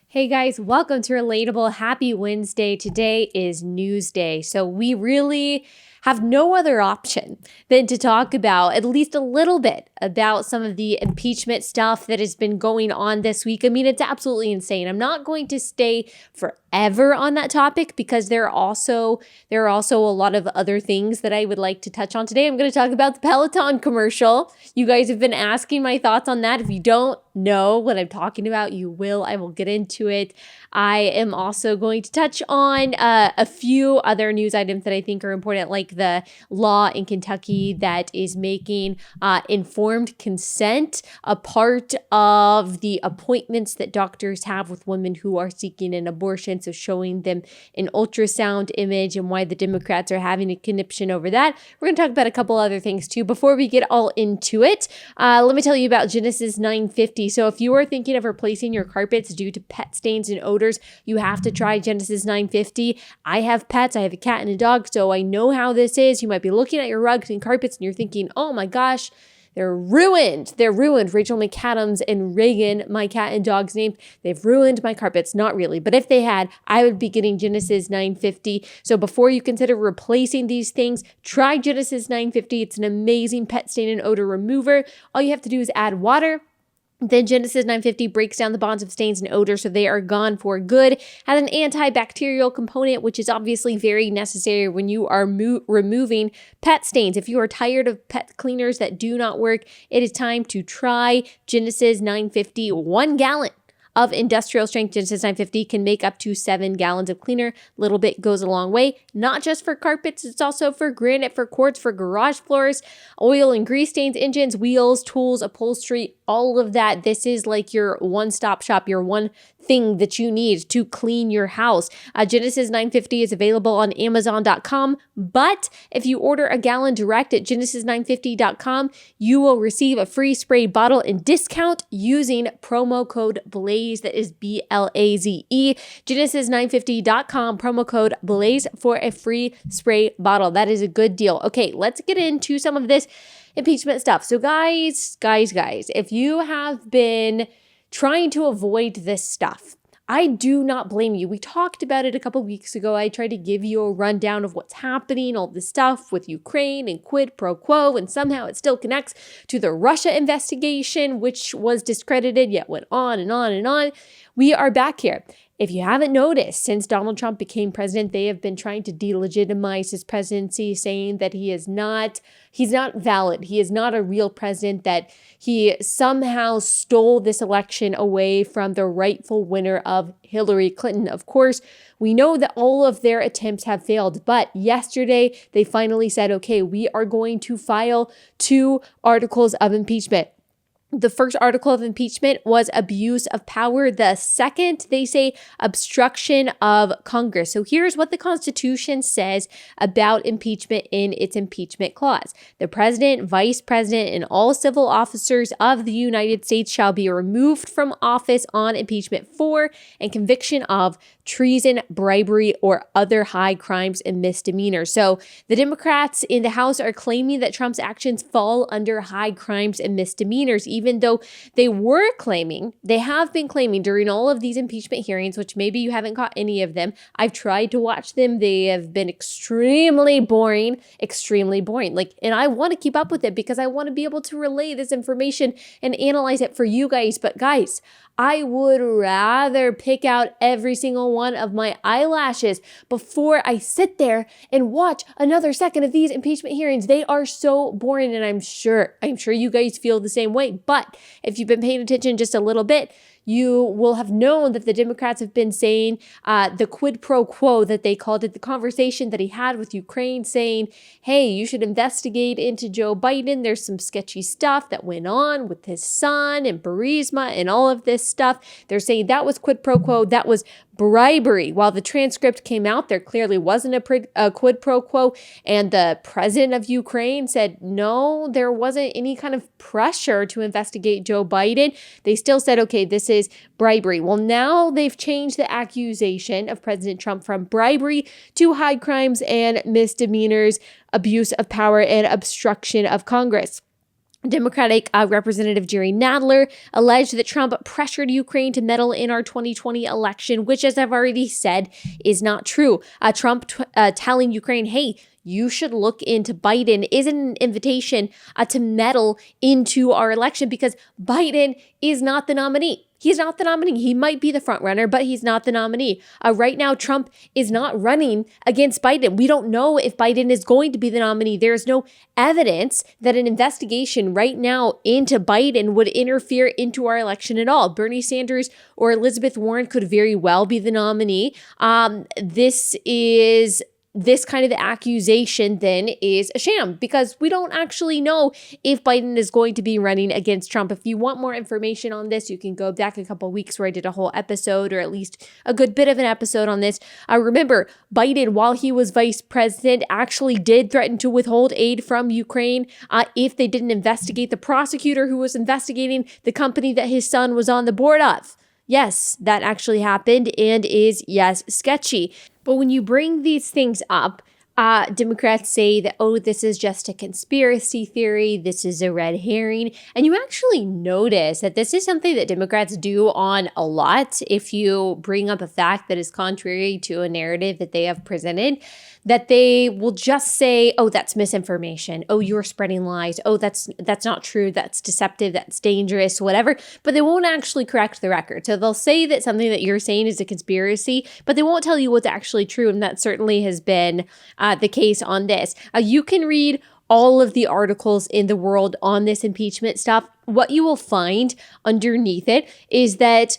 Hey guys, welcome to Relatable. Happy Wednesday. Today is news day. So we really have no other option than to talk about at least a little bit about some of the impeachment stuff that has been going on this week. I mean, it's absolutely insane. I'm not going to stay forever on that topic because there are also a lot of other things that I would like to touch on today. I'm going to talk about the Peloton commercial. You guys have been asking my thoughts on that. If you don't know what I'm talking about, you will. I will get into it. I am also going to touch on a few other news items that I think are important, like the law in Kentucky that is making informed consent a part of the appointments that doctors have with women who are seeking an abortion. So showing them an ultrasound image and why the Democrats are having a conniption over that. We're going to talk about a couple other things too. Before we get all into it, let me tell you about Genesis 950. So if you are thinking of replacing your carpets due to pet stains and odors, you have to try Genesis 950. I have pets. I have a cat and a dog, so I know how this is. You might be looking at your rugs and carpets and you're thinking, oh my gosh, they're ruined. They're ruined. Rachel McAdams and Reagan, my cat and dog's name, they've ruined my carpets. Not really, but if they had, I would be getting Genesis 950. So before you consider replacing these things, try Genesis 950. It's an amazing pet stain and odor remover. All you have to do is add water. Then Genesis 950 breaks down the bonds of stains and odor so they are gone for good. Has an antibacterial component, which is obviously very necessary when you are removing pet stains. If you are tired of pet cleaners that do not work, it is time to try Genesis 950. 1 gallon of industrial strength Genesis 950 can make up to 7 gallons of cleaner. Little bit goes a long way. Not just for carpets, it's also for granite, for quartz, for garage floors, oil and grease stains, engines, wheels, tools, upholstery, all of that. This is like your one-stop shop, your one thing that you need to clean your house. Genesis 950 is available on Amazon.com, but if you order a gallon direct at Genesis950.com, you will receive a free spray bottle and discount using promo code BLAZE. That is BLAZE. Genesis950.com, promo code BLAZE for a free spray bottle. That is a good deal. Okay, let's get into some of this impeachment stuff. So guys, if you have been trying to avoid this stuff, I do not blame you. We talked about it a couple weeks ago. I tried to give you a rundown of what's happening, all this stuff with Ukraine and quid pro quo, and somehow it still connects to the Russia investigation, which was discredited, yet went on and on and on. We are back here. If you haven't noticed, since Donald Trump became president, they have been trying to delegitimize his presidency, saying that he's not valid. He is not a real president, that he somehow stole this election away from the rightful winner of Hillary Clinton. Of course, we know that all of their attempts have failed, but yesterday they finally said, okay, we are going to file 2 articles of impeachment. The first article of impeachment was abuse of power. The second, they say obstruction of Congress. So here's what the Constitution says about impeachment in its impeachment clause. The president, vice president, and all civil officers of the United States shall be removed from office on impeachment for and conviction of treason, bribery, or other high crimes and misdemeanors. So the Democrats in the House are claiming that Trump's actions fall under high crimes and misdemeanors, even though they have been claiming during all of these impeachment hearings, which maybe you haven't caught any of them. I've tried to watch them. They have been extremely boring. And I want to keep up with it because I want to be able to relay this information and analyze it for you guys. But guys, I would rather pick out every single one of my eyelashes before I sit there and watch another second of these impeachment hearings. They are so boring, and I'm sure you guys feel the same way. But if you've been paying attention just a little bit, you will have known that the Democrats have been saying the quid pro quo, that they called it, the conversation that he had with Ukraine, saying, hey, you should investigate into Joe Biden. There's some sketchy stuff that went on with his son and Burisma and all of this stuff. They're saying that was quid pro quo. That was bribery. While the transcript came out, there clearly wasn't a quid pro quo. And the president of Ukraine said, no, there wasn't any kind of pressure to investigate Joe Biden. They still said, okay, this is bribery. Well, now they've changed the accusation of President Trump from bribery to high crimes and misdemeanors, abuse of power, and obstruction of Congress. Democratic Representative Jerry Nadler alleged that Trump pressured Ukraine to meddle in our 2020 election, which, as I've already said, is not true. Trump telling Ukraine, hey, you should look into Biden is an invitation to meddle into our election because Biden is not the nominee. He's not the nominee. He might be the front runner, but he's not the nominee. Right now, Trump is not running against Biden. We don't know if Biden is going to be the nominee. There's no evidence that an investigation right now into Biden would interfere into our election at all. Bernie Sanders or Elizabeth Warren could very well be the nominee. This kind of accusation then is a sham because we don't actually know if Biden is going to be running against Trump. If you want more information on this, you can go back a couple weeks where I did a whole episode or at least a good bit of an episode on this. Remember, Biden, while he was vice president, actually did threaten to withhold aid from Ukraine if they didn't investigate the prosecutor who was investigating the company that his son was on the board of. Yes, that actually happened and is, yes, sketchy. But when you bring these things up, Democrats say that, oh, this is just a conspiracy theory. This is a red herring. And you actually notice that this is something that Democrats do on a lot. If you bring up a fact that is contrary to a narrative that they have presented, that they will just say, oh, that's misinformation. Oh, you're spreading lies. Oh, that's not true. That's deceptive. That's dangerous, whatever. But they won't actually correct the record. So they'll say that something that you're saying is a conspiracy, but they won't tell you what's actually true. And that certainly has been the case on this. You can read all of the articles in the world on this impeachment stuff. What you will find underneath it is that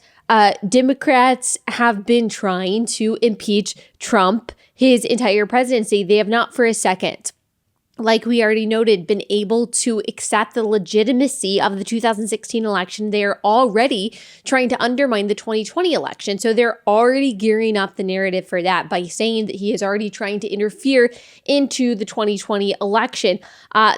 Democrats have been trying to impeach Trump his entire presidency. They have not for a second, like we already noted, been able to accept the legitimacy of the 2016 election. They're already trying to undermine the 2020 election. So they're already gearing up the narrative for that by saying that he is already trying to interfere into the 2020 election.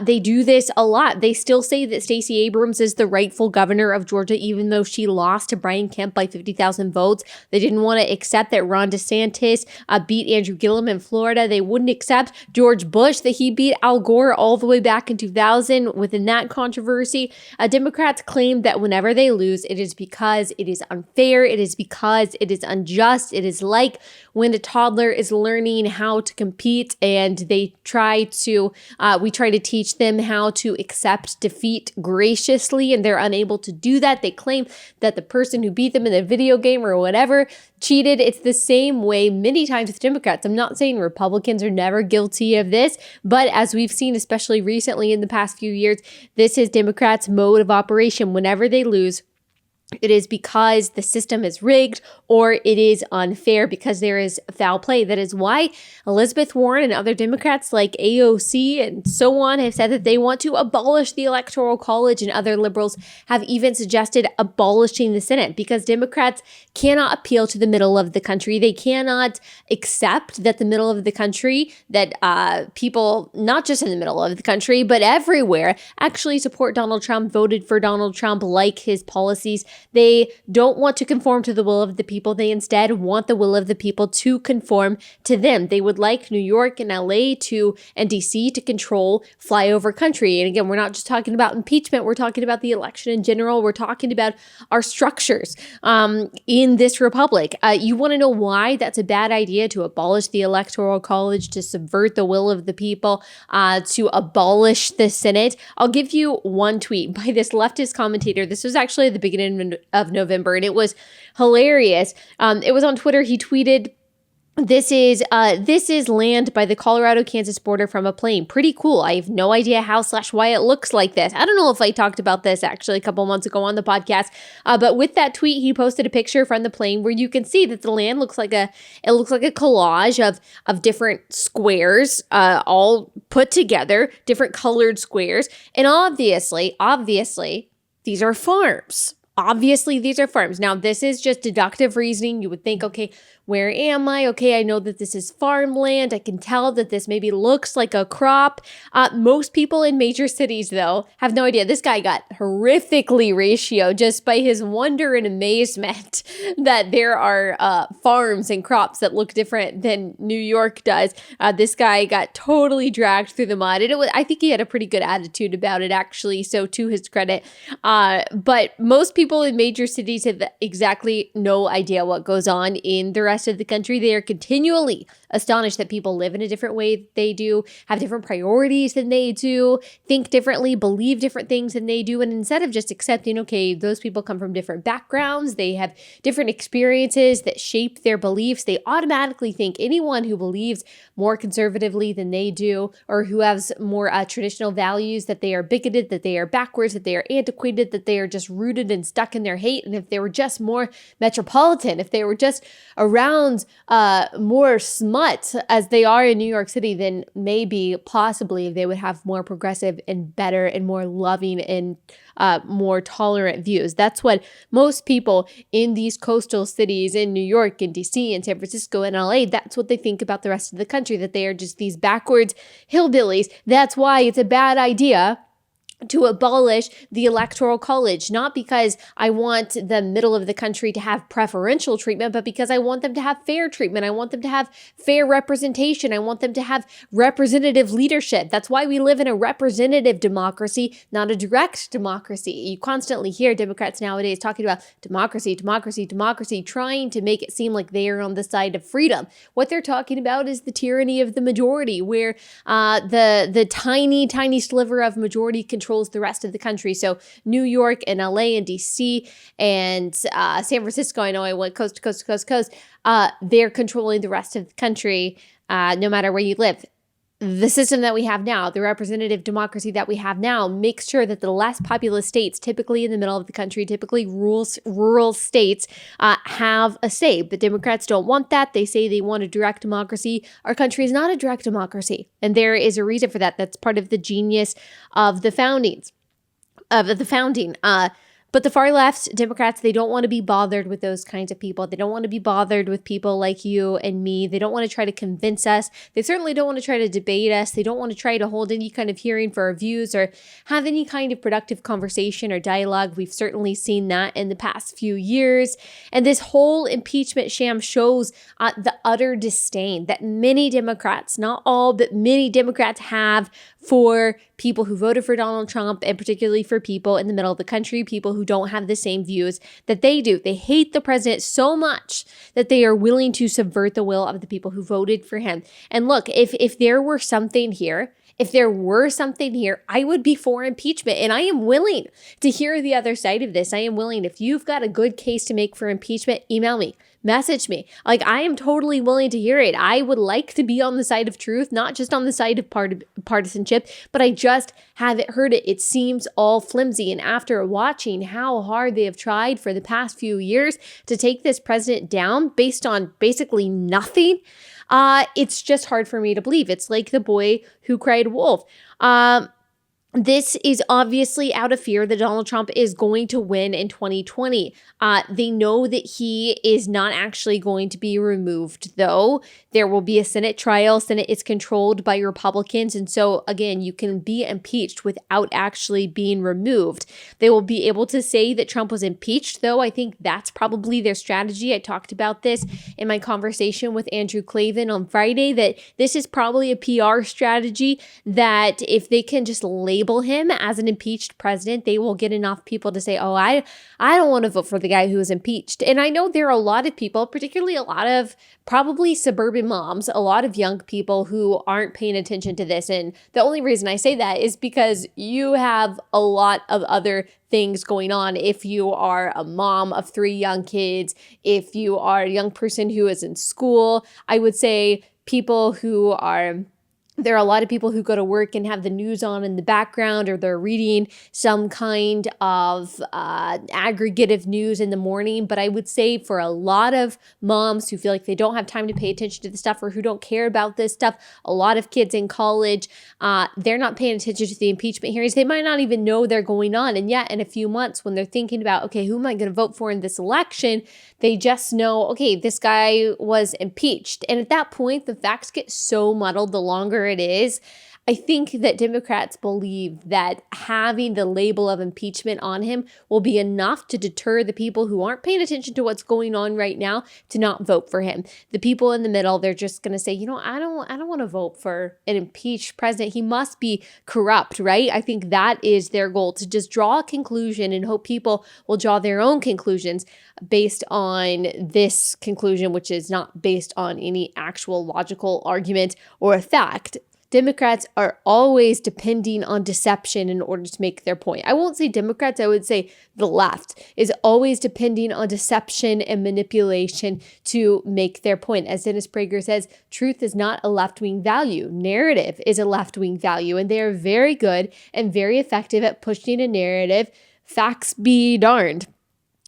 They do this a lot. They still say that Stacey Abrams is the rightful governor of Georgia, even though she lost to Brian Kemp by 50,000 votes. They didn't want to accept that Ron DeSantis beat Andrew Gillum in Florida. They wouldn't accept George Bush, that he beat Al Gore all the way back in 2000 within that controversy. Democrats claim that whenever they lose, it is because it is unfair. It is because it is unjust. It is like when a toddler is learning how to compete and we try to teach them how to accept defeat graciously, and they're unable to do that. They claim that the person who beat them in a video game or whatever cheated. It's the same way many times with Democrats. I'm not saying Republicans are never guilty of this, but as we've seen, especially recently in the past few years, this is Democrats' mode of operation. Whenever they lose, it is because the system is rigged or it is unfair because there is foul play. That is why Elizabeth Warren and other Democrats like AOC and so on have said that they want to abolish the Electoral College, and other liberals have even suggested abolishing the Senate because Democrats cannot appeal to the middle of the country. They cannot accept that the middle of the country, that people not just in the middle of the country, but everywhere actually support Donald Trump, voted for Donald Trump, like his policies. They don't want to conform to the will of the people. They instead want the will of the people to conform to them. They would like New York and LA and DC to control flyover country. And again, we're not just talking about impeachment. We're talking about the election in general. We're talking about our structures in this republic. You want to know why that's a bad idea to abolish the Electoral College, to subvert the will of the people, to abolish the Senate? I'll give you one tweet by this leftist commentator. This was actually at the beginning of November, and it was hilarious. It was on Twitter. He tweeted, this is land by the Colorado-Kansas border from a plane. Pretty cool. I have no idea how/why it looks like this. I don't know if I talked about this actually a couple months ago on the podcast, but with that tweet, he posted a picture from the plane where you can see that the land looks like a collage of different squares, all put together, different colored squares, and obviously, these are farms. Obviously, these are farms. Now, this is just deductive reasoning. You would think, okay, where am I? Okay, I know that this is farmland. I can tell that this maybe looks like a crop. Most people in major cities, though, have no idea. This guy got horrifically ratioed just by his wonder and amazement that there are farms and crops that look different than New York does. This guy got totally dragged through the mud. And I think he had a pretty good attitude about it, actually. So to his credit. But most people in major cities have exactly no idea what goes on in the rest of the country. They are continually astonished that people live in a different way than they do, have different priorities than they do, think differently, believe different things than they do. And instead of just accepting, okay, those people come from different backgrounds, they have different experiences that shape their beliefs, they automatically think anyone who believes more conservatively than they do, or who has more traditional values, that they are bigoted, that they are backwards, that they are antiquated, that they are just rooted and stuck in their hate. And if they were just more metropolitan, if they were just around more smut as they are in New York City, then maybe possibly they would have more progressive and better and more loving and more tolerant views. That's what most people in these coastal cities in New York and DC and San Francisco and LA, that's what they think about the rest of the country, that they are just these backwards hillbillies. That's why it's a bad idea to abolish the Electoral College, not because I want the middle of the country to have preferential treatment, but because I want them to have fair treatment. I want them to have fair representation. I want them to have representative leadership. That's why we live in a representative democracy, not a direct democracy. You constantly hear Democrats nowadays talking about democracy, democracy, democracy, trying to make it seem like they are on the side of freedom. What they're talking about is the tyranny of the majority, where the tiny, tiny sliver of majority controls the rest of the country. So New York and LA and DC and San Francisco, I know I went coast to coast to coast to coast, they're controlling the rest of the country no matter where you live. The system that we have now, the representative democracy that we have now, makes sure that the less populous states, typically in the middle of the country, typically rural states, have a say. But Democrats don't want that. They say they want a direct democracy. Our country is not a direct democracy. And there is a reason for that. That's part of the genius of the founding. But the far left, Democrats, they don't want to be bothered with those kinds of people. They don't want to be bothered with people like you and me. They don't want to try to convince us. They certainly don't want to try to debate us. They don't want to try to hold any kind of hearing for our views or have any kind of productive conversation or dialogue. We've certainly seen that in the past few years. And this whole impeachment sham shows the utter disdain that many Democrats, not all, but many Democrats have for people who voted for Donald Trump, and particularly for people in the middle of the country, people who don't have the same views that they do. They hate the president so much that they are willing to subvert the will of the people who voted for him. And look, if there were something here, I would be for impeachment, and I am willing to hear the other side of this. I am willing. If you've got a good case to make for impeachment, email me, message me. Like, I am totally willing to hear it. I would like to be on the side of truth, not just on the side of partisanship, but I just haven't heard it. It seems all flimsy. And after watching how hard they have tried for the past few years to take this president down based on basically nothing, it's just hard for me to believe. It's like the boy who cried wolf. This is obviously out of fear that Donald Trump is going to win in 2020. They know that he is not actually going to be removed, though. There will be a Senate trial. Senate is controlled by Republicans. And so, again, you can be impeached without actually being removed. They will be able to say that Trump was impeached, though. I think that's probably their strategy. I talked about this in my conversation with Andrew Klavan on Friday, that this is probably a PR strategy, that if they can just label him as an impeached president, they will get enough people to say, oh, I don't want to vote for the guy who was impeached. And I know there are a lot of people, particularly a lot of probably suburban moms, a lot of young people who aren't paying attention to this. And the only reason I say that is because you have a lot of other things going on. If you are a mom of 3 young kids, if you are a young person who is in school, I would say people who are there are a lot of people who go to work and have the news on in the background, or they're reading some kind of aggregative news in the morning. But I would say for a lot of moms who feel like they don't have time to pay attention to this stuff, or who don't care about this stuff, a lot of kids in college, they're not paying attention to the impeachment hearings. They might not even know they're going on. And yet in a few months, when they're thinking about, okay, who am I going to vote for in this election? They just know, okay, this guy was impeached. And at that point, the facts get so muddled the longer it is. I think that Democrats believe that having the label of impeachment on him will be enough to deter the people who aren't paying attention to what's going on right now to not vote for him. The people in the middle, they're just going to say, I don't want to vote for an impeached president. He must be corrupt, right? I think that is their goal, to just draw a conclusion and hope people will draw their own conclusions based on this conclusion, which is not based on any actual logical argument or a fact. Democrats are always depending on deception in order to make their point. I won't say Democrats, I would say the left is always depending on deception and manipulation to make their point. As Dennis Prager says, truth is not a left-wing value. Narrative is a left-wing value, and they are very good and very effective at pushing a narrative. Facts be darned.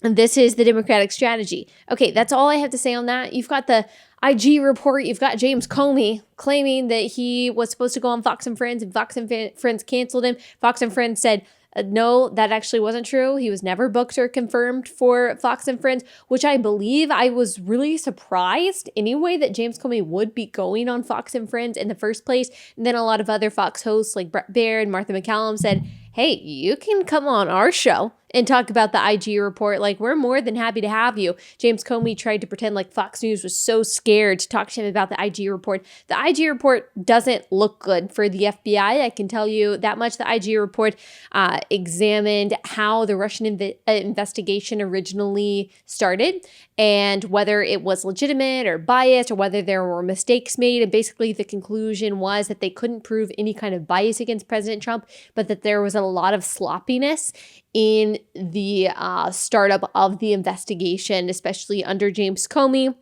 And this is the Democratic strategy. Okay, that's all I have to say on that. You've got the IG report. You've got James Comey claiming that he was supposed to go on Fox and Friends, and Fox and Friends canceled him. Fox and Friends said, no, that actually wasn't true. He was never booked or confirmed for Fox and Friends, which I believe. I was really surprised anyway that James Comey would be going on Fox and Friends in the first place. And then a lot of other Fox hosts like Brett Baird and Martha McCallum said, hey, you can come on our show and talk about the IG report. Like, we're more than happy to have you. James Comey tried to pretend like Fox News was so scared to talk to him about the IG report. The IG report doesn't look good for the FBI. I can tell you that much. The IG report examined how the Russian investigation originally started and whether it was legitimate or biased, or whether there were mistakes made. And basically the conclusion was that they couldn't prove any kind of bias against President Trump, but that there was a lot of sloppiness in the startup of the investigation, especially under James Comey.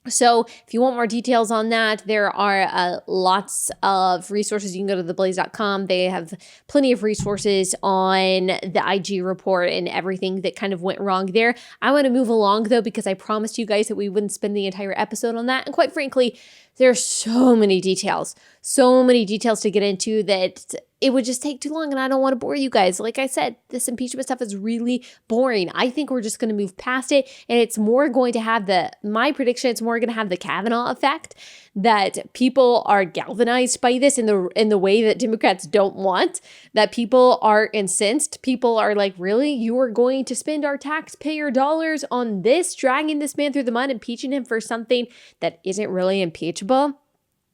So if you want more details on that, there are lots of resources. You can go to theblaze.com. They have plenty of resources on the IG report and everything that kind of went wrong there. I want to move along, though, because I promised you guys that we wouldn't spend the entire episode on that. And quite frankly, there's so many details to get into that it would just take too long, and I don't want to bore you guys. Like I said, this impeachment stuff is really boring. I think we're just going to move past it, and it's more going to have my prediction, it's more going to have the Kavanaugh effect, that people are galvanized by this in the way that Democrats don't want, that people are incensed. People are like, really? You are going to spend our taxpayer dollars on this, dragging this man through the mud, impeaching him for something that isn't really impeachable?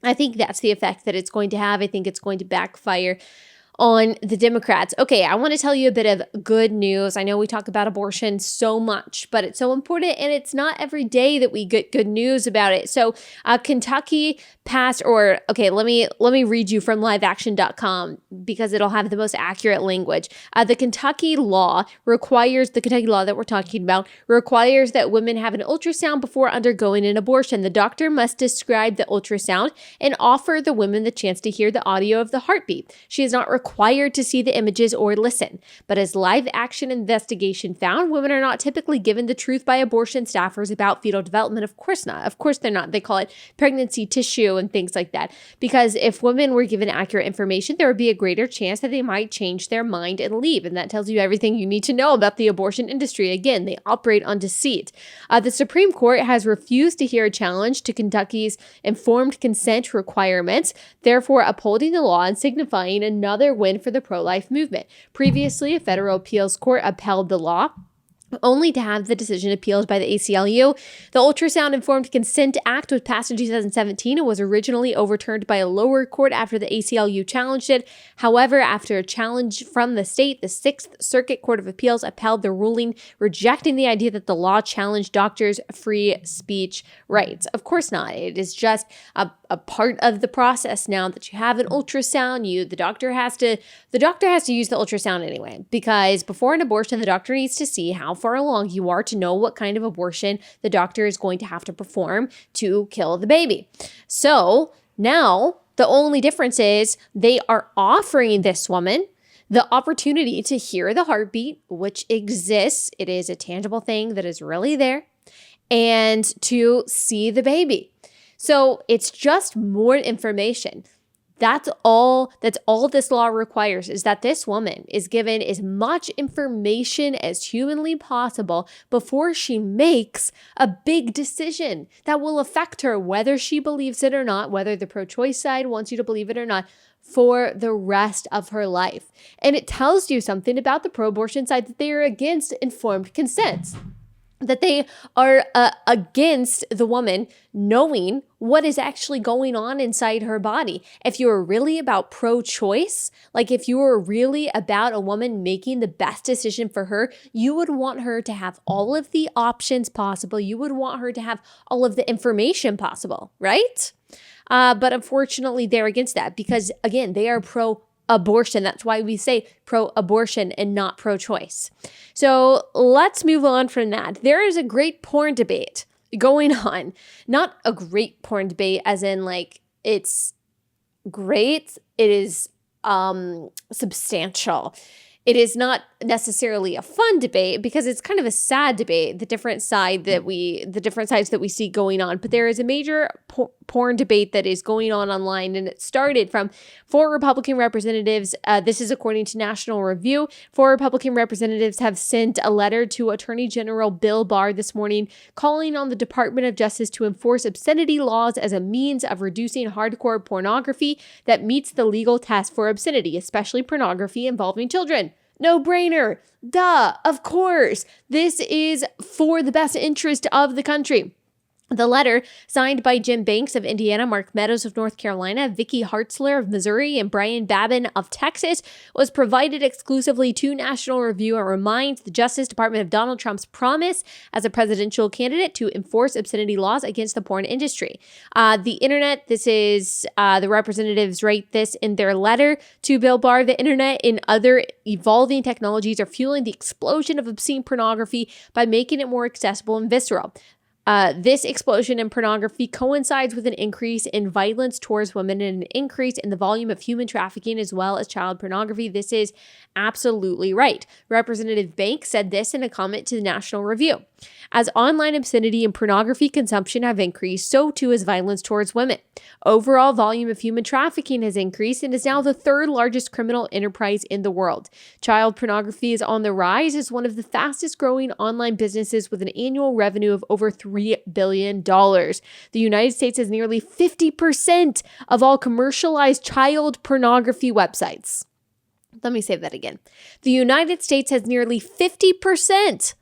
I think that's the effect that it's going to have. I think it's going to backfire on the Democrats. Okay, I want to tell you a bit of good news. I know we talk about abortion so much, but it's so important, and it's not every day that we get good news about it. So Kentucky passed, let me read you from liveaction.com because it'll have the most accurate language. The Kentucky law that we're talking about requires that women have an ultrasound before undergoing an abortion. The doctor must describe the ultrasound and offer the women the chance to hear the audio of the heartbeat. She is not required to see the images or listen. But as live action investigation found, women are not typically given the truth by abortion staffers about fetal development. Of course not. Of course they're not. They call it pregnancy tissue and things like that. Because if women were given accurate information, there would be a greater chance that they might change their mind and leave. And that tells you everything you need to know about the abortion industry. Again, they operate on deceit. The Supreme Court has refused to hear a challenge to Kentucky's informed consent requirements, therefore upholding the law and signifying another win for the pro-life movement. Previously, a federal appeals court upheld the law, only to have the decision appealed by the ACLU. The Ultrasound Informed Consent Act was passed in 2017 and was originally overturned by a lower court after the ACLU challenged it. However, after a challenge from the state, the Sixth Circuit Court of Appeals upheld the ruling, rejecting the idea that the law challenged doctors' free speech rights. Of course not. It is just a part of the process now that you have an ultrasound. The doctor has to use the ultrasound anyway, because before an abortion, the doctor needs to see how far along you are to know what kind of abortion the doctor is going to have to perform to kill the baby. So now The only difference is they are offering this woman the opportunity to hear the heartbeat, which exists. It is a tangible thing that is really there, and to see the baby. So it's just more information. That's all this law requires, is that this woman is given as much information as humanly possible before she makes a big decision that will affect her, whether she believes it or not, whether the pro-choice side wants you to believe it or not, for the rest of her life. And it tells you something about the pro-abortion side, that they are against informed consent, that they are against the woman knowing what is actually going on inside her body. If you are really about pro-choice, like if you are really about a woman making the best decision for her, you would want her to have all of the options possible. You would want her to have all of the information possible, right? But unfortunately, they're against that because, again, they are pro-abortion. That's why we say pro-abortion and not pro-choice. So let's move on from that. There is a great porn debate going on. Not a great porn debate as in like it's great. It is substantial. It is not necessarily a fun debate because it's kind of a sad debate, the different sides that we see going on. But there is a major porn debate that is going on online, and it started from 4 Republican representatives. This is according to National Review. 4 Republican representatives have sent a letter to Attorney General Bill Barr this morning, calling on the Department of Justice to enforce obscenity laws as a means of reducing hardcore pornography that meets the legal test for obscenity, especially pornography involving children. No brainer. Duh. Of course. This is for the best interest of the country. The letter, signed by Jim Banks of Indiana, Mark Meadows of North Carolina, Vicky Hartzler of Missouri, and Brian Babin of Texas, was provided exclusively to National Review and reminds the Justice Department of Donald Trump's promise as a presidential candidate to enforce obscenity laws against the porn industry. The internet, this is the representatives write this in their letter to Bill Barr. The internet and other evolving technologies are fueling the explosion of obscene pornography by making it more accessible and visceral. This explosion in pornography coincides with an increase in violence towards women and an increase in the volume of human trafficking as well as child pornography. This is absolutely right. Representative Banks said this in a comment to the National Review. As online obscenity and pornography consumption have increased, so too has violence towards women. Overall volume of human trafficking has increased and is now the 3rd largest criminal enterprise in the world. Child pornography is on the rise as one of the fastest growing online businesses with an annual revenue of over $3 billion. The United States has nearly 50% of all commercialized child pornography websites. Let me say that again. The United States has nearly 50%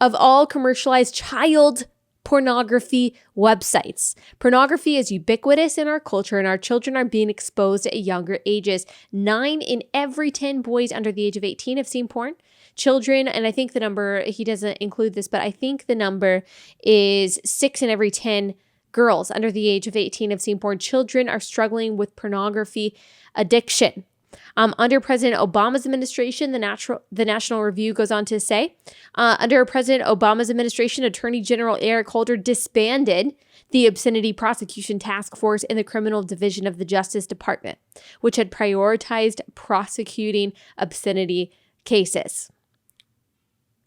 of all commercialized child pornography websites. Pornography is ubiquitous in our culture, and our children are being exposed at younger ages. 9 in every 10 boys under the age of 18 have seen porn. Children, and I think the number, he doesn't include this, but I think the number is 6 in every 10 girls under the age of 18 have seen porn. Children are struggling with pornography addiction. Under President Obama's administration, the National Review goes on to say, under President Obama's administration, Attorney General Eric Holder disbanded the Obscenity Prosecution Task Force in the Criminal Division of the Justice Department, which had prioritized prosecuting obscenity cases.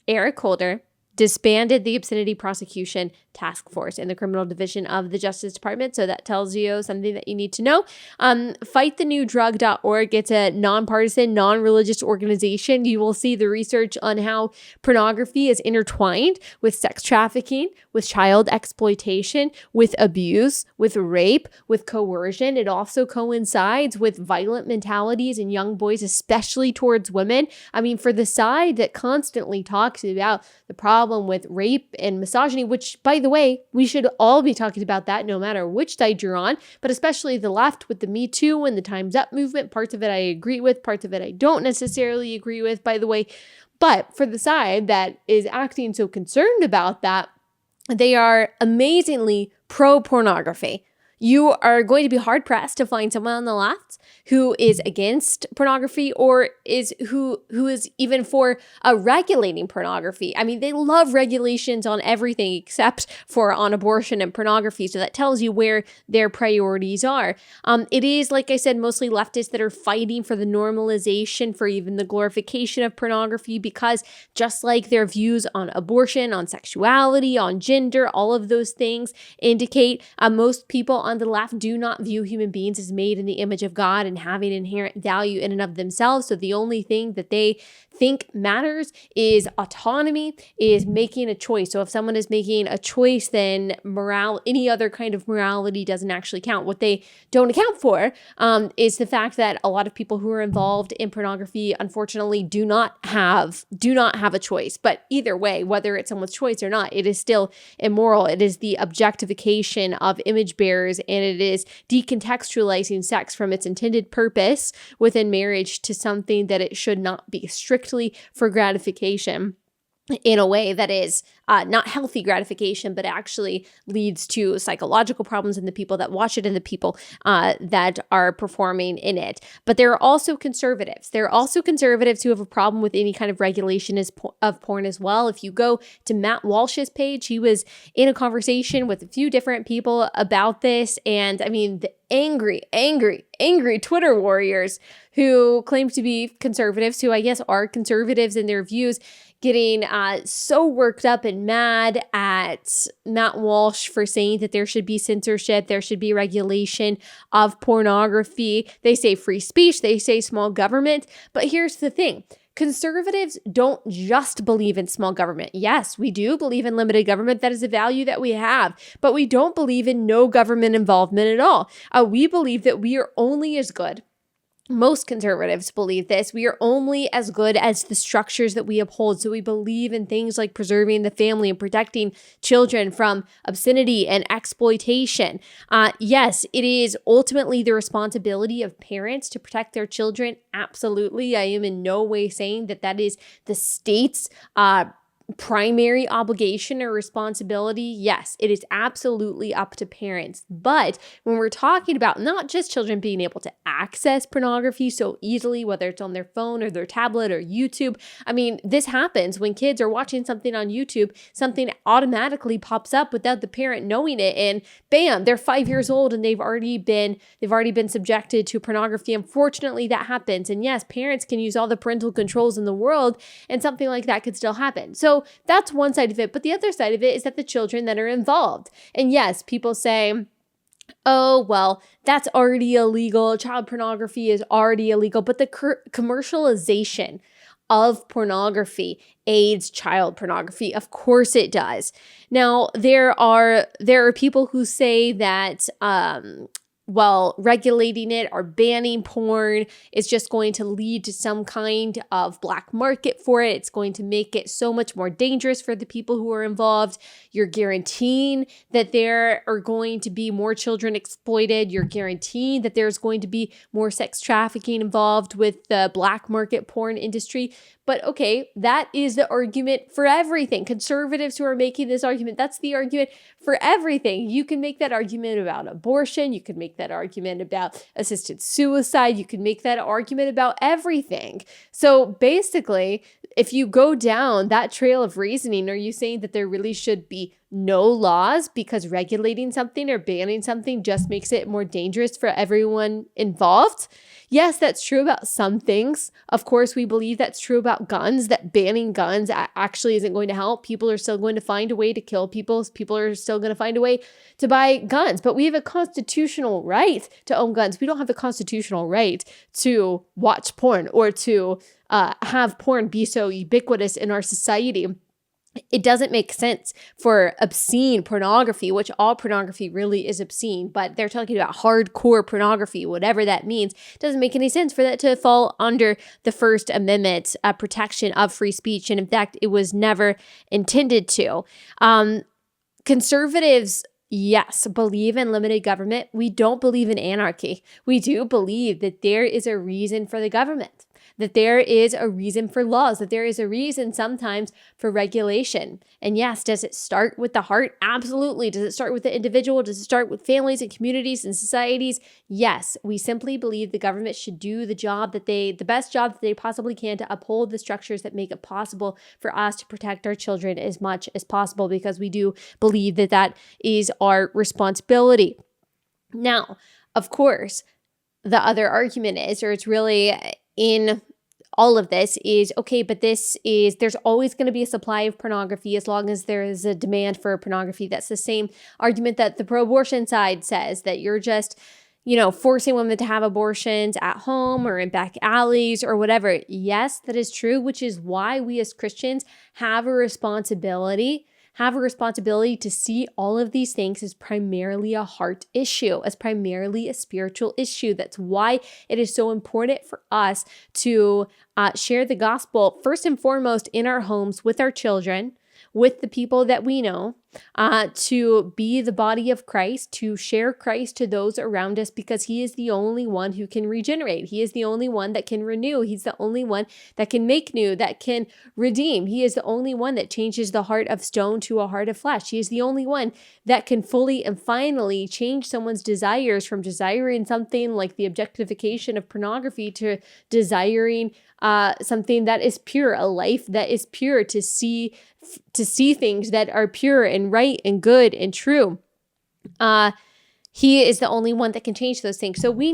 Eric Holder disbanded the Obscenity Prosecution Task Force in the Criminal Division of the Justice Department. So that tells you something that you need to know. FightTheNewDrug.org. It's a nonpartisan, non-religious organization. You will see the research on how pornography is intertwined with sex trafficking, with child exploitation, with abuse, with rape, with coercion. It also coincides with violent mentalities in young boys, especially towards women. I mean, for the side that constantly talks about the problem with rape and misogyny, which, by the way, we should all be talking about that no matter which side you're on, but especially the left with the Me Too and the Time's Up movement. Parts of it I agree with, parts of it I don't necessarily agree with, by the way. But for the side that is acting so concerned about that, they are amazingly pro-pornography. You are going to be hard pressed to find someone on the left who is against pornography or who is even for regulating pornography. I mean, they love regulations on everything except for on abortion and pornography. So that tells you where their priorities are. It is, like I said, mostly leftists that are fighting for the normalization, for even the glorification of pornography, because just like their views on abortion, on sexuality, on gender, all of those things indicate most people on the left do not view human beings as made in the image of God and having inherent value in and of themselves. So the only thing that they think matters is autonomy, is making a choice. So if someone is making a choice, then any other kind of morality doesn't actually count. What they don't account for is the fact that a lot of people who are involved in pornography, unfortunately, do not have a choice. But either way, whether it's someone's choice or not, it is still immoral. It is the objectification of image bearers, and it is decontextualizing sex from its intended purpose within marriage to something that it should not be, strictly for gratification in a way that is not healthy gratification, but actually leads to psychological problems in the people that watch it and the people that are performing in it. But there are also conservatives. There are also conservatives who have a problem with any kind of regulation of porn as well. If you go to Matt Walsh's page, he was in a conversation with a few different people about this. And I mean, the angry Twitter warriors who claim to be conservatives, who I guess are conservatives in their views, getting so worked up and mad at Matt Walsh for saying that there should be censorship, there should be regulation of pornography. They say free speech, they say small government. But here's the thing. Conservatives don't just believe in small government. Yes, we do believe in limited government. That is a value that we have, but we don't believe in no government involvement at all. We believe that we are only as good. Most conservatives believe this. We are only as good as the structures that we uphold. So we believe in things like preserving the family and protecting children from obscenity and exploitation. Yes, it is ultimately the responsibility of parents to protect their children. Absolutely. I am in no way saying that that is the state's primary obligation or responsibility. Yes, it is absolutely up to parents. But when we're talking about not just children being able to access pornography so easily, whether it's on their phone or their tablet or YouTube, I mean, this happens when kids are watching something on YouTube, something automatically pops up without the parent knowing it, and bam, they're 5 years old and they've already been subjected to pornography. Unfortunately, that happens. And yes, parents can use all the parental controls in the world and something like that could still happen. So that's one side of it. But the other side of it is that the children that are involved. And yes, people say, oh, well, that's already illegal. Child pornography is already illegal. But the commercialization of pornography aids child pornography. Of course it does. Now, there are people who say that regulating it or banning porn is just going to lead to some kind of black market for it. It's going to make it so much more dangerous for the people who are involved. You're guaranteeing that there are going to be more children exploited. You're guaranteeing that there's going to be more sex trafficking involved with the black market porn industry. But okay, that is the argument for everything. Conservatives who are making this argument, that's the argument for everything. You can make that argument about abortion. You can make that argument about assisted suicide. You can make that argument about everything. So basically, if you go down that trail of reasoning, are you saying that there really should be no laws because regulating something or banning something just makes it more dangerous for everyone involved? Yes, that's true about some things. Of course, we believe that's true about guns, that banning guns actually isn't going to help. People are still going to find a way to kill people. People are still going to find a way to buy guns. But we have a constitutional right to own guns. We don't have the constitutional right to watch porn or to have porn be so ubiquitous in our society. It doesn't make sense for obscene pornography, which all pornography really is obscene, but they're talking about hardcore pornography, whatever that means. It doesn't make any sense for that to fall under the First Amendment protection of free speech. And in fact, it was never intended to. Conservatives, yes, believe in limited government. We don't believe in anarchy. We do believe that there is a reason for the government. that there is a reason for laws, that there is a reason sometimes for regulation. And yes, does it start with the heart? Absolutely. Does it start with the individual? Does it start with families and communities and societies? Yes. We simply believe the government should do the best job that they possibly can to uphold the structures that make it possible for us to protect our children as much as possible, because we do believe that that is our responsibility. Now, of course, the other argument is, or it's really in all of this is, okay, but there's always going to be a supply of pornography as long as there is a demand for pornography. That's the same argument that the pro-abortion side says, that you're just, forcing women to have abortions at home or in back alleys or whatever. Yes, that is true, which is why we as Christians have a responsibility to see all of these things as primarily a heart issue, as primarily a spiritual issue. That's why it is so important for us to share the gospel first and foremost in our homes with our children, with the people that we know, to be the body of Christ, to share Christ to those around us, because he is the only one who can regenerate. He is the only one that can renew. He's the only one that can make new, that can redeem. He is the only one that changes the heart of stone to a heart of flesh. He is the only one that can fully and finally change someone's desires from desiring something like the objectification of pornography to desiring something that is pure, a life that is pure, to see things that are pure and right and good and true. He is the only one that can change those things. So we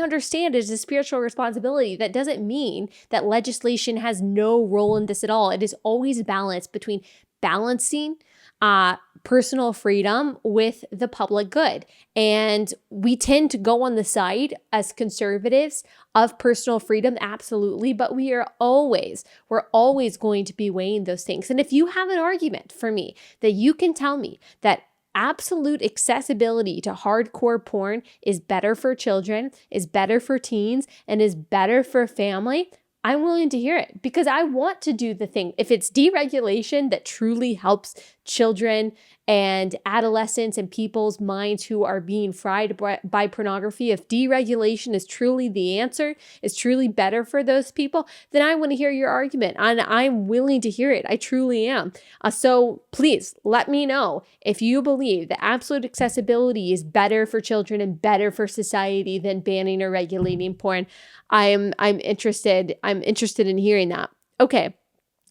understand it is a spiritual responsibility. That doesn't mean that legislation has no role in this at all. It is always a balance between balancing personal freedom with the public good. And we tend to go on the side as conservatives of personal freedom, absolutely, but we're always going to be weighing those things. And if you have an argument for me that you can tell me that absolute accessibility to hardcore porn is better for children, is better for teens, and is better for family, I'm willing to hear it, because I want to do the thing. If it's deregulation that truly helps children and adolescents and people's minds who are being fried by pornography, if deregulation is truly the answer, is truly better for those people, then I want to hear your argument, and I'm willing to hear it. I truly am. So please let me know if you believe that absolute accessibility is better for children and better for society than banning or regulating porn. I'm interested in hearing that. Okay.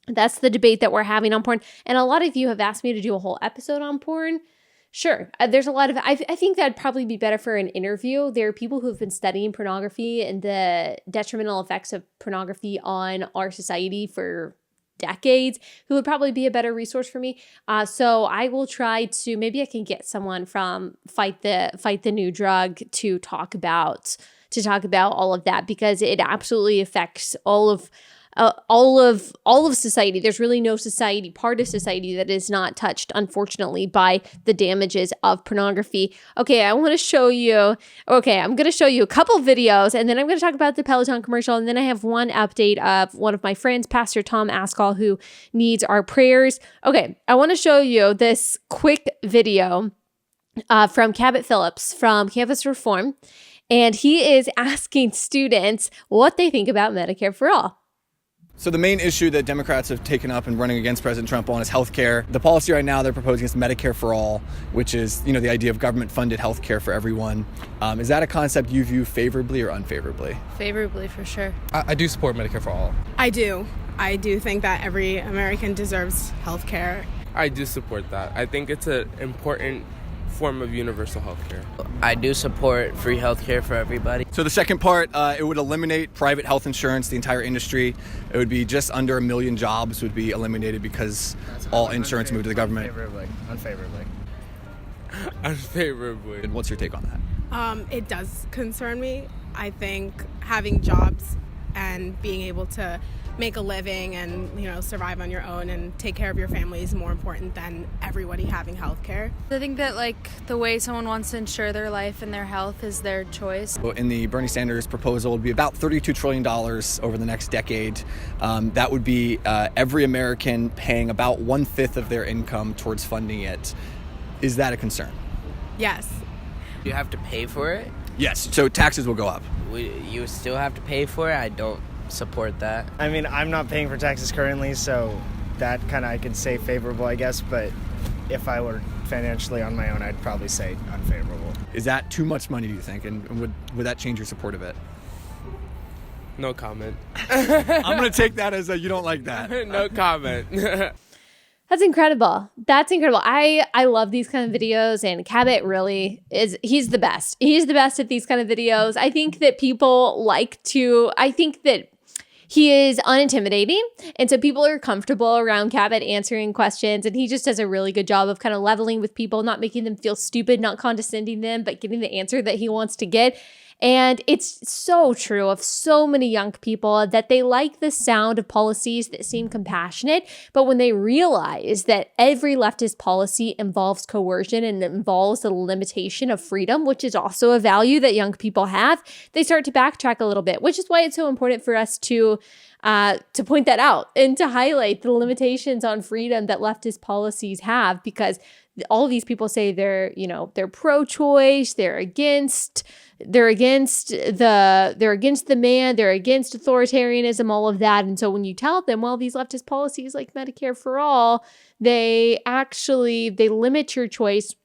That's the debate that we're having on porn. And a lot of you have asked me to do a whole episode on porn. Sure. There's a lot of, I think that'd probably be better for an interview. There are people who've been studying pornography and the detrimental effects of pornography on our society for decades, who would probably be a better resource for me. So I will try to, maybe I can get someone from Fight the New Drug to talk about all of that, because it absolutely affects all of society. There's really no part of society that is not touched, unfortunately, by the damages of pornography. Okay, I'm going to show you a couple videos, and then I'm going to talk about the Peloton commercial, and then I have one update of one of my friends, Pastor Tom Askell, who needs our prayers. Okay, I want to show you this quick video from Cabot Phillips from Campus Reform, and he is asking students what they think about Medicare for All. So the main issue that Democrats have taken up and running against President Trump on is healthcare. The policy right now they're proposing is Medicare for All, which is, the idea of government-funded healthcare for everyone. Is that a concept you view favorably or unfavorably? Favorably, for sure. I do support Medicare for All. I do think that every American deserves healthcare. I do support that. I think it's an important form of universal healthcare. I do support free healthcare for everybody. So the second part, it would eliminate private health insurance, the entire industry. It would be just under 1 million jobs would be eliminated because all insurance moved to the government. Unfavorably. Unfavorably. And what's your take on that? It does concern me. I think having jobs and being able to make a living and, survive on your own and take care of your family is more important than everybody having health care. I think that, the way someone wants to ensure their life and their health is their choice. Well, in the Bernie Sanders proposal, it would be about $32 trillion over the next decade. That would be every American paying about 1/5 of their income towards funding it. Is that a concern? Yes. You have to pay for it? Yes, so taxes will go up. You still have to pay for it? I don't support that. I mean, I'm not paying for taxes currently, so that kind of I could say favorable, I guess, but if I were financially on my own, I'd probably say unfavorable. Is that too much money, do you think? And would that change your support of it? No comment. Oh. I'm going to take that as a you don't like that. No comment. That's incredible. That's incredible. I love these kind of videos, and Cabot really he's the best. He's the best at these kind of videos. I think that people I think that he is unintimidating. And so people are comfortable around Cabot answering questions. And he just does a really good job of kind of leveling with people, not making them feel stupid, not condescending them, but getting the answer that he wants to get. And it's so true of so many young people that they like the sound of policies that seem compassionate, but when they realize that every leftist policy involves coercion and involves the limitation of freedom, which is also a value that young people have, they start to backtrack a little bit, which is why it's so important for us to point that out and to highlight the limitations on freedom that leftist policies have, because all of these people say they're pro-choice, they're against the man, they're against authoritarianism, all of that. And so when you tell them, well, these leftist policies like Medicare for all, they limit your choice,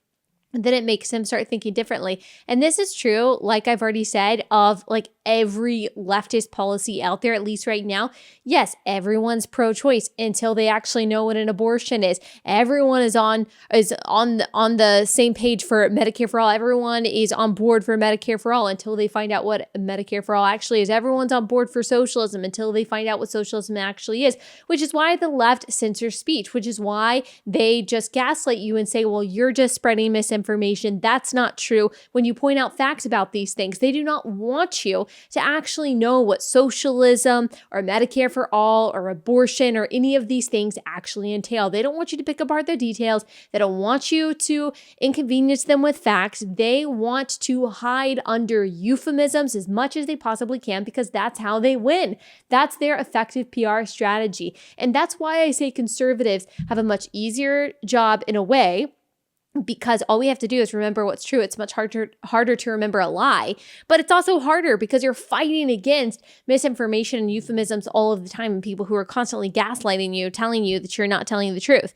then it makes them start thinking differently. And this is true, like I've already said, of like every leftist policy out there, at least right now. Yes, everyone's pro-choice until they actually know what an abortion is. Everyone is on the same page for Medicare for all. Everyone is on board for Medicare for all until they find out what Medicare for all actually is. Everyone's on board for socialism until they find out what socialism actually is, which is why the left censors speech, which is why they just gaslight you and say, well, you're just spreading misinformation. That's not true. When you point out facts about these things, they do not want you to actually know what socialism or Medicare for all or abortion or any of these things actually entail. They don't want you to pick apart the details. They don't want you to inconvenience them with facts. They want to hide under euphemisms as much as they possibly can, because that's how they win. That's their effective PR strategy. And that's why I say conservatives have a much easier job in a way, because all we have to do is remember what's true. It's much harder to remember a lie, but it's also harder because you're fighting against misinformation and euphemisms all of the time, and people who are constantly gaslighting you, telling you that you're not telling the truth.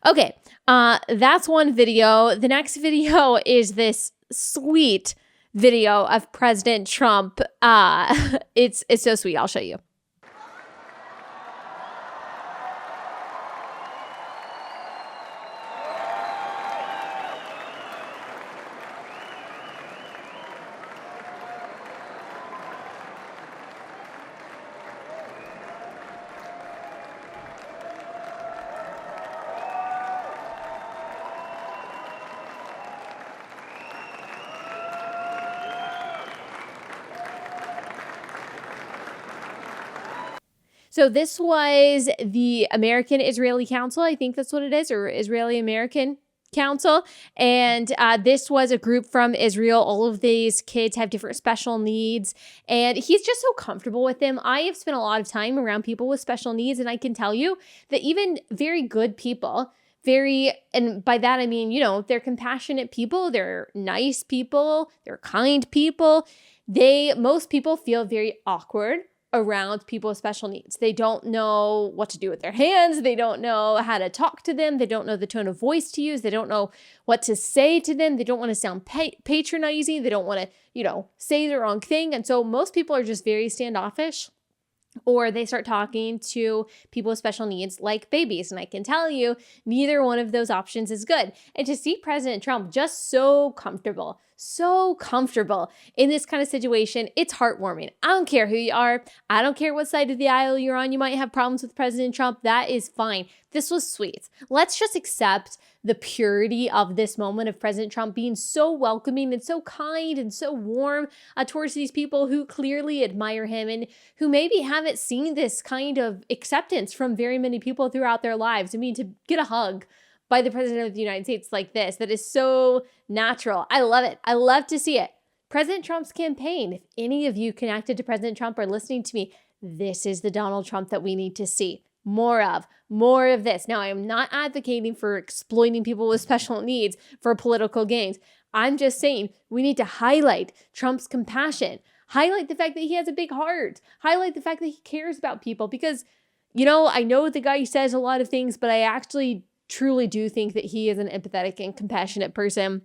Okay, that's one video. The next video is this sweet video of President Trump. It's so sweet. I'll show you. So this was the American-Israeli Council. I think that's what it is, or Israeli-American Council. And this was a group from Israel. All of these kids have different special needs, and he's just so comfortable with them. I have spent a lot of time around people with special needs, and I can tell you that even very good people, and by that I mean, they're compassionate people, they're nice people, they're kind people. Most people feel very awkward around people with special needs. They don't know what to do with their hands. They don't know how to talk to them. They don't know the tone of voice to use. They don't know what to say to them. They don't want to sound patronizing. They don't want to, say the wrong thing. And so most people are just very standoffish, or they start talking to people with special needs like babies. And I can tell you, neither one of those options is good. And to see President Trump just so comfortable in this kind of situation, it's heartwarming. I don't care who you are. I don't care what side of the aisle you're on. You might have problems with President Trump. That is fine. This was sweet. Let's just accept the purity of this moment of President Trump being so welcoming and so kind and so warm towards these people who clearly admire him and who maybe haven't seen this kind of acceptance from very many people throughout their lives. I mean, to get a hug by the President of the United States like this, that is so natural. I love it. I love to see it. President Trump's campaign, if any of you connected to President Trump are listening to me, this is the Donald Trump that we need to see. More of this. Now, I am not advocating for exploiting people with special needs for political gains. I'm just saying we need to highlight Trump's compassion, Highlight the fact that he has a big heart. Highlight the fact that he cares about people because, I know the guy says a lot of things, but I actually truly do think that he is an empathetic and compassionate person.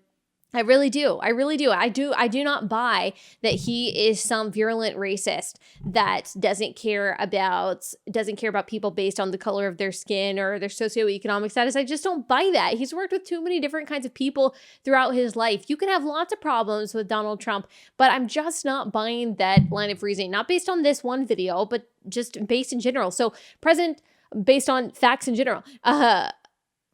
I really do. I really do. I do not buy that he is some virulent racist that doesn't care about people based on the color of their skin or their socioeconomic status. I just don't buy that. He's worked with too many different kinds of people throughout his life. You can have lots of problems with Donald Trump, but I'm just not buying that line of reasoning, not based on this one video, but just based in general. So based on facts in general.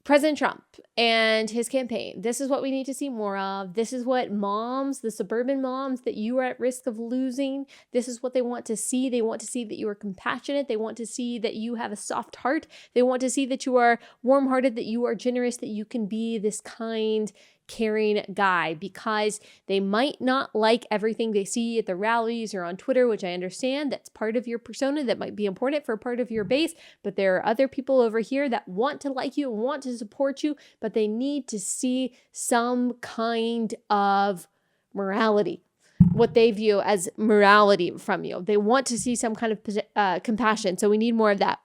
President Trump and his campaign. This is what we need to see more of. This is what moms, the suburban moms that you are at risk of losing, this is what they want to see. They want to see that you are compassionate. They want to see that you have a soft heart. They want to see that you are warm-hearted, that you are generous, that you can be this kind, caring guy, because they might not like everything they see at the rallies or on Twitter, which I understand that's part of your persona that might be important for part of your base, but there are other people over here that want to like you, want to support you, but they need to see some kind of morality, what they view as morality from you. They want to see some kind of compassion, so we need more of that.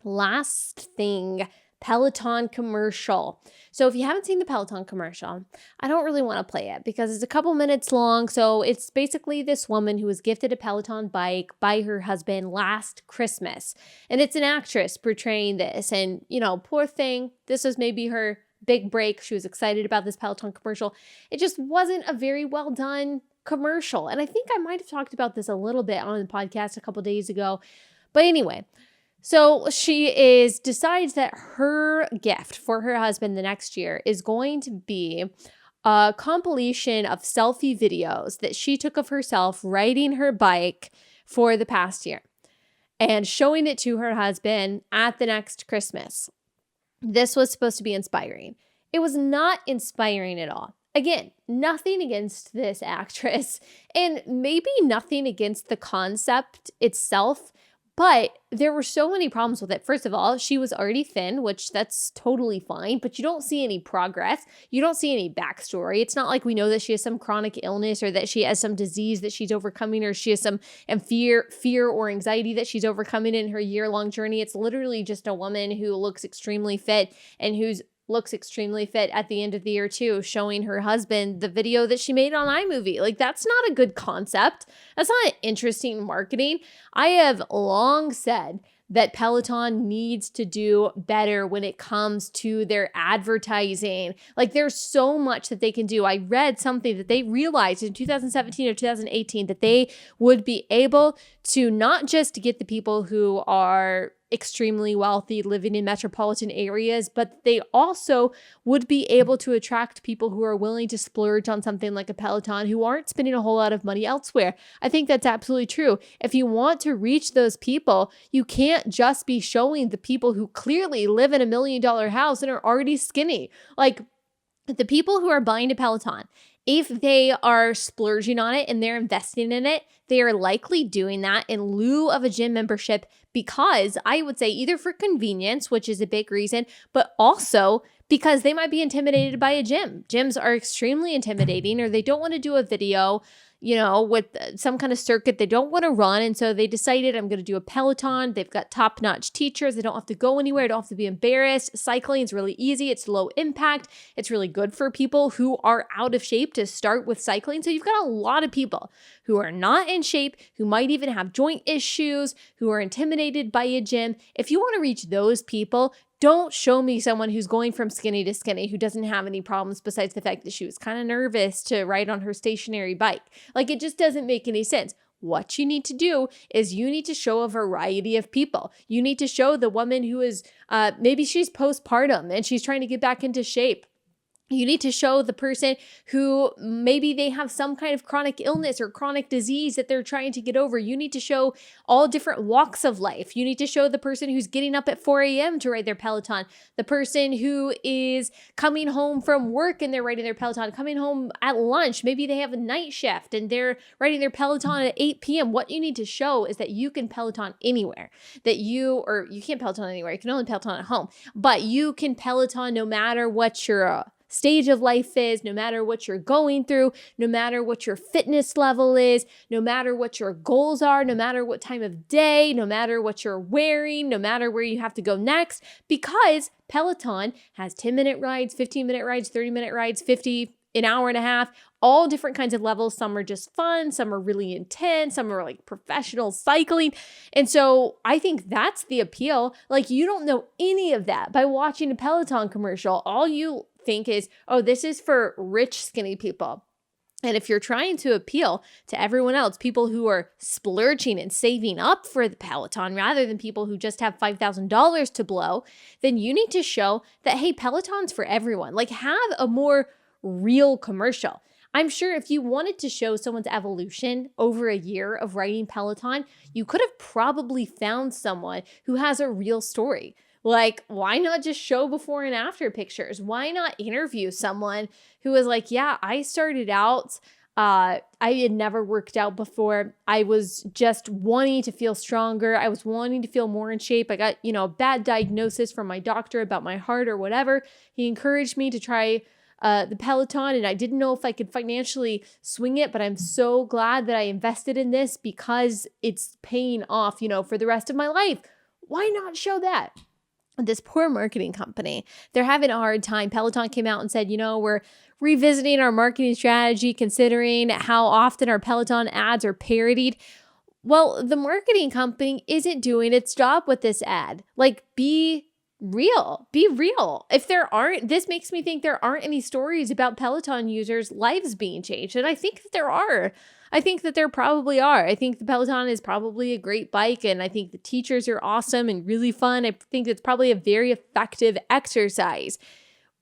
Last thing, Peloton commercial. So if you haven't seen the Peloton commercial, I don't really want to play it because it's a couple minutes long. So it's basically this woman who was gifted a Peloton bike by her husband last Christmas. And it's an actress portraying this. And, poor thing, this was maybe her big break. She was excited about this Peloton commercial. It just wasn't a very well done commercial. And I think I might have talked about this a little bit on the podcast a couple days ago. But anyway, so she decides that her gift for her husband the next year is going to be a compilation of selfie videos that she took of herself riding her bike for the past year and showing it to her husband at the next Christmas. This was supposed to be inspiring. It was not inspiring at all. Again, nothing against this actress and maybe nothing against the concept itself, but there were so many problems with it. First of all, she was already thin, which that's totally fine, but you don't see any progress. You don't see any backstory. It's not like we know that she has some chronic illness or that she has some disease that she's overcoming or she has some fear or anxiety that she's overcoming in her year-long journey. It's literally just a woman who looks extremely fit and looks extremely fit at the end of the year too, showing her husband the video that she made on iMovie. Like, that's not a good concept. That's not interesting marketing. I have long said that Peloton needs to do better when it comes to their advertising. Like, there's so much that they can do. I read something that they realized in 2017 or 2018 that they would be able to not just get the people who are extremely wealthy living in metropolitan areas, but they also would be able to attract people who are willing to splurge on something like a Peloton who aren't spending a whole lot of money elsewhere. I think that's absolutely true. If you want to reach those people, you can't just be showing the people who clearly live in $1 million house and are already skinny. Like, the people who are buying a Peloton, if they are splurging on it and they're investing in it, they are likely doing that in lieu of a gym membership because I would say either for convenience, which is a big reason, but also because they might be intimidated by a gym. Gyms are extremely intimidating, or they don't want to do a video, with some kind of circuit they don't want to run. And so they decided, I'm going to do a Peloton. They've got top-notch teachers. They don't have to go anywhere. Don't have to be embarrassed. Cycling is really easy. It's low impact. It's really good for people who are out of shape to start with cycling. So you've got a lot of people who are not in shape, who might even have joint issues, who are intimidated by a gym. If you want to reach those people, don't show me someone who's going from skinny to skinny who doesn't have any problems besides the fact that she was kind of nervous to ride on her stationary bike. Like, it just doesn't make any sense. What you need to do is you need to show a variety of people. You need to show the woman who is, maybe she's postpartum and she's trying to get back into shape. You need to show the person who maybe they have some kind of chronic illness or chronic disease that they're trying to get over. You need to show all different walks of life. You need to show the person who's getting up at 4 a.m. to ride their Peloton, the person who is coming home from work and they're riding their Peloton, coming home at lunch. Maybe they have a night shift and they're riding their Peloton at 8 p.m. What you need to show is that you can Peloton anywhere, or you can't Peloton anywhere. You can only Peloton at home, but you can Peloton no matter what your stage of life is, no matter what you're going through, no matter what your fitness level is, no matter what your goals are, no matter what time of day, no matter what you're wearing, no matter where you have to go next, because Peloton has 10-minute rides, 15-minute rides, 30-minute rides, 50, an hour and a half, all different kinds of levels. Some are just fun, some are really intense, some are like professional cycling. And so I think that's the appeal. Like, you don't know any of that by watching a Peloton commercial. All you think is, oh, this is for rich, skinny people. And if you're trying to appeal to everyone else, people who are splurging and saving up for the Peloton rather than people who just have $5,000 to blow, then you need to show that, hey, Peloton's for everyone. Like, have a more real commercial. I'm sure if you wanted to show someone's evolution over a year of riding Peloton, you could have probably found someone who has a real story. Like, why not just show before and after pictures? Why not interview someone who was like, yeah, I started out, I had never worked out before. I was just wanting to feel stronger. I was wanting to feel more in shape. I got, a bad diagnosis from my doctor about my heart or whatever. He encouraged me to try the Peloton, and I didn't know if I could financially swing it, but I'm so glad that I invested in this because it's paying off, for the rest of my life. Why not show that? This poor marketing company, they're having a hard time. Peloton came out and said, we're revisiting our marketing strategy considering how often our Peloton ads are parodied. Well, the marketing company isn't doing its job with this ad. Like, be real. If this makes me think there aren't any stories about Peloton users' lives being changed. And I think that there are. I think that there probably are. I think the Peloton is probably a great bike, and I think the teachers are awesome and really fun. I think it's probably a very effective exercise.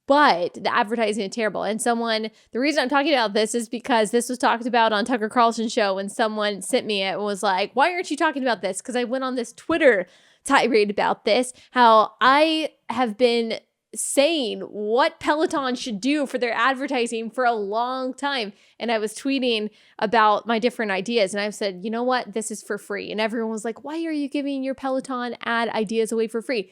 But the advertising is terrible. And the reason I'm talking about this is because this was talked about on Tucker Carlson's show when someone sent me it and was like, why aren't you talking about this? Because I went on this Twitter tirade about this, how I have been saying what Peloton should do for their advertising for a long time. And I was tweeting about my different ideas. And I've said, you know what? This is for free. And everyone was like, why are you giving your Peloton ad ideas away for free?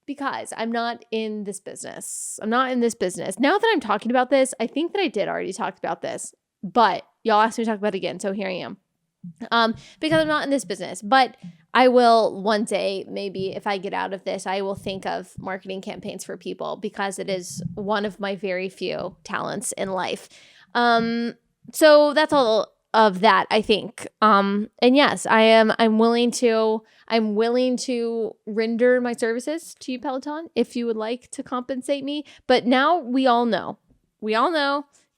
Because I'm not in this business. Now that I'm talking about this, I think that I did already talk about this, but y'all asked me to talk about it again. So here I am. Because I'm not in this business, but I will one day, maybe if I get out of this, I will think of marketing campaigns for people because it is one of my very few talents in life. So that's all of that, I think. And yes, I'm willing to render my services to you, Peloton, if you would like to compensate me. But now we all know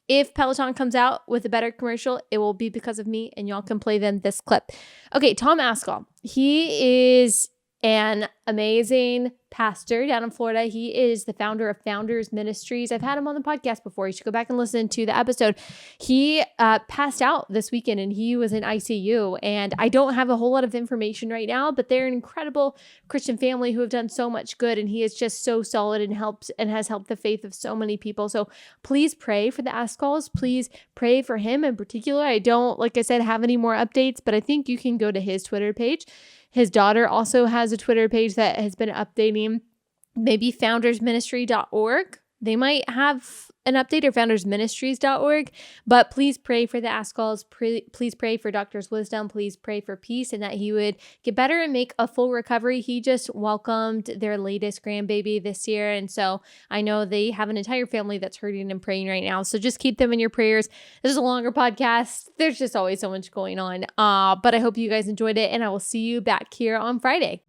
if Peloton comes out with a better commercial, it will be because of me, and y'all can play them this clip. Okay, Tom Askell. He is an amazing pastor down in Florida. He is the founder of Founders Ministries. I've had him on the podcast before. You should go back and listen to the episode. He passed out this weekend and he was in ICU. And I don't have a whole lot of information right now, but they're an incredible Christian family who have done so much good. And he is just so solid and has helped the faith of so many people. So please pray for the Askells. Please pray for him in particular. I don't, like I said, have any more updates, but I think you can go to his Twitter page. His daughter also has a Twitter page that has been updating, maybe foundersministry.org. They might have an update, or foundersministries.org, but please pray for the Askells. Please pray for Doctor's wisdom. Please pray for peace and that he would get better and make a full recovery. He just welcomed their latest grandbaby this year. And so I know they have an entire family that's hurting and praying right now. So just keep them in your prayers. This is a longer podcast. There's just always so much going on. But I hope you guys enjoyed it, and I will see you back here on Friday.